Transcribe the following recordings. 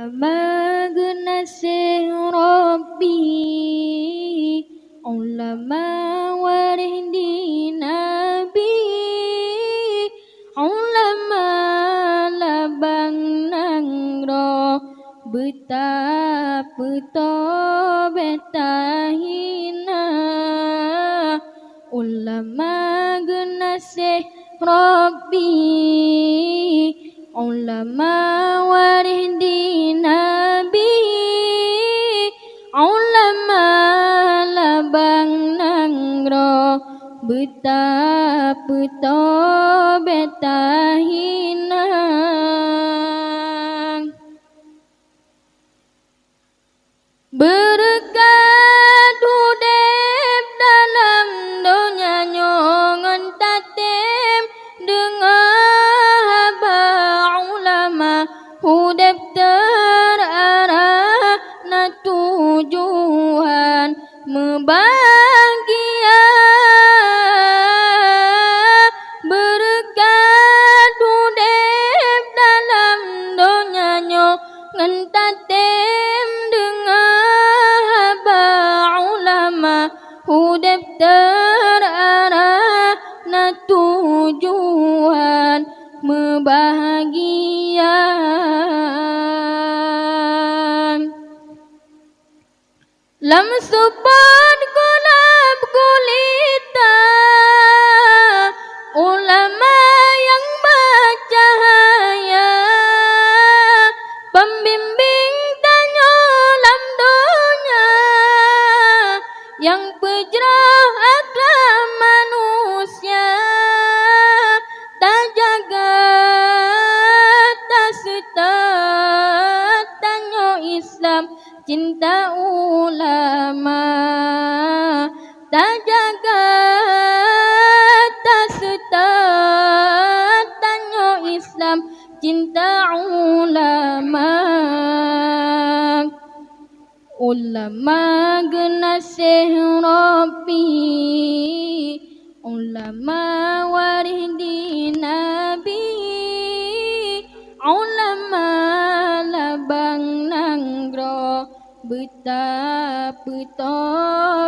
ulama gnasih Rabbi, ulama warih di Nabi, ulama labang nangro betapa betahina, ulama gnasih Rabbi, ulama warih di Nabi, ulama labang nangro betapa betahina. Berkat hudep dalam dunia nyongan tatem dengan haba ulama hudep terarah na tujuan membahagia. Berkat hudep dalam dunia nyongan tatem hudep terarah na tujuan membahagia. Lam support gulab gulita, ulama yang bercahaya, pembimbing tanya lam dunia, yang pejrah akhlak manusia, tak jaga tak setat tanya Islam cinta ulama, tak jaga tak setat tanya Islam cinta ulama. Ulama gnasih Rabbi, ulama warih di Nabi, ulama labang nangro betapa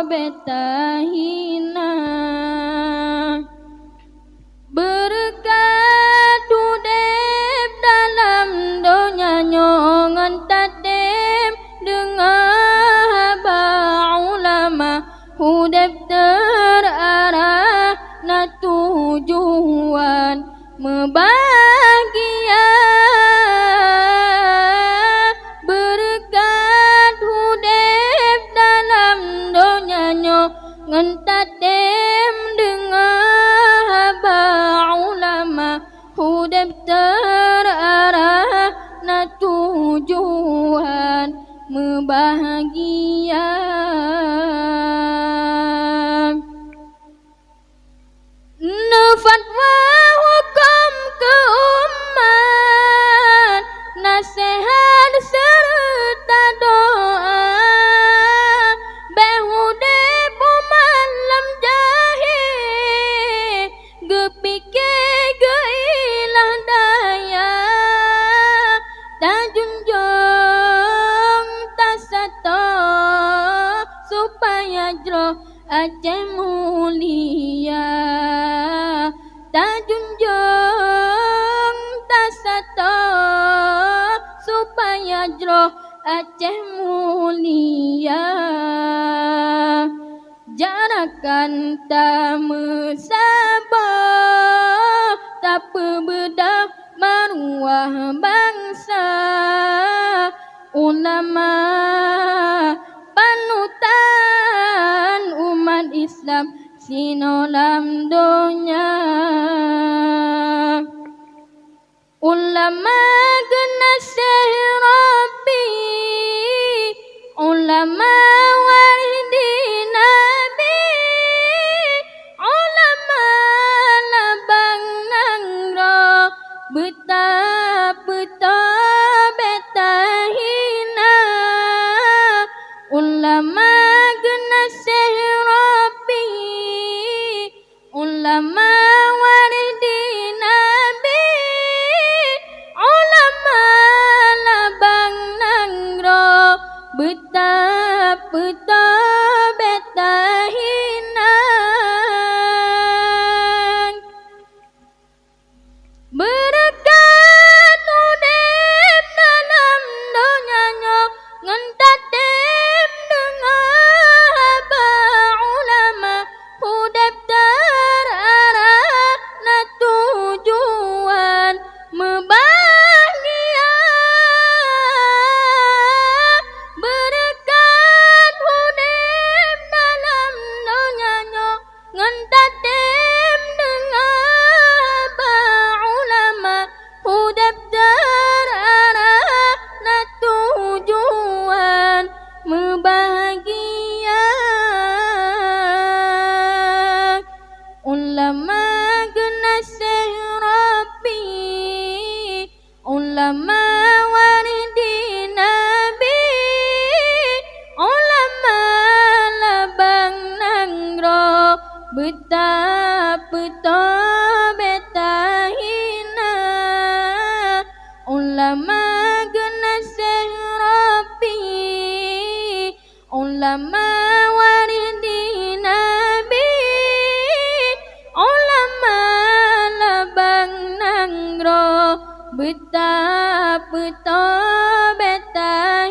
betahina. Berkat hudep dalam dunia nyongan tatem dengan ulama hudep terarah na tujuan membahagia. Berkat hudep dalam dunia nyongan tatem dengan ulama hudep terarah na tujuan membahagia. Fatwa hukum keumat, nasihat serta doa, behudep umat lam jahil, gepikir geilah daya, tak junjung tak sato supaya jroh Aceh mulia, tak junjung tak sato supaya jroh Aceh mulia. Jarakan tak mesabah, tak bedah maruah bangsa, ulama panutan umat Islam sinolam dunia. Ulama gnasih Rabbi, ulama warih di Nabi, ulama labang nangro betapa betahina. Ulama gnasih Rabbi, ulama betapa betahina ulama genasih Rabbi ulama waridi Nabi ulama labang nangro betapa betahina